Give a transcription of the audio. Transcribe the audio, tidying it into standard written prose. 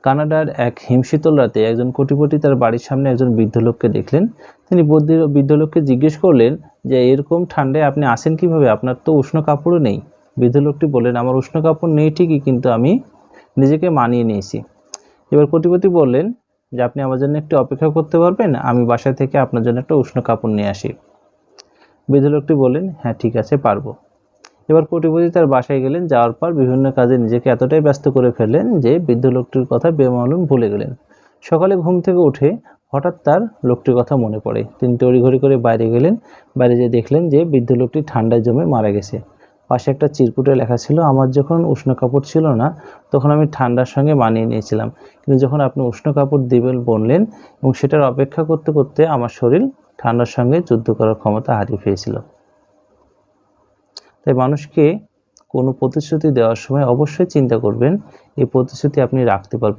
কানাডার এক হিমশীতল রাতে একজন কোটিপতি তার বাড়ির সামনে একজন বৃদ্ধ লোককে দেখলেন। তিনি বৃদ্ধ লোককে জিজ্ঞেস করলেন যে এরকম ঠান্ডায় আপনি আছেন কিভাবে, আপনার তো উষ্ণ কাপড়ও নেই। বৃদ্ধ লোকটি বললেন, আমার উষ্ণ কাপড় নেই ঠিকই, কিন্তু আমি নিজেকে মানিয়ে নিয়েছি। এবার কোটিপতি বললেন যে আপনি আমার জন্য একটু অপেক্ষা করতে পারবেন, আমি বাসা থেকে আপনার জন্য একটা উষ্ণ কাপড় নিয়ে আসি। বৃদ্ধ লোকটি বললেন, হ্যাঁ ঠিক আছে, পারবো। এবার কোটিপতি তার বাসায় গেলেন। যাওয়ার পর বিভিন্ন কাজে নিজেকে এতটাই ব্যস্ত করে ফেললেন যে বৃদ্ধ লোকটির কথা বেমালুম ভুলে গেলেন। সকালে ঘুম থেকে উঠে হঠাৎ তার লোকটির কথা মনে পড়ে। তিনি তড়িঘড়ি করে বাইরে গেলেন। বাইরে যেয়ে দেখলেন যে বৃদ্ধ লোকটি ঠান্ডায় জমে মারা গেছে। পাশে একটা চিরকুটে লেখা ছিল, আমার যখন উষ্ণ কাপড় ছিল না তখন আমি ঠান্ডার সঙ্গে মানিয়ে নিয়েছিলাম, কিন্তু যখন আপনি উষ্ণ কাপড় দিবেন বললেন এবং সেটার অপেক্ষা করতে করতে আমার শরীর ঠান্ডার সঙ্গে যুদ্ধ করার ক্ষমতা হারিয়ে ফেলেছিল। তাই মানুষকে কোনো প্রতিশ্রুতি দেওয়ার সময় অবশ্যই চিন্তা করবেন এই প্রতিশ্রুতি আপনি রাখতে পারবেন।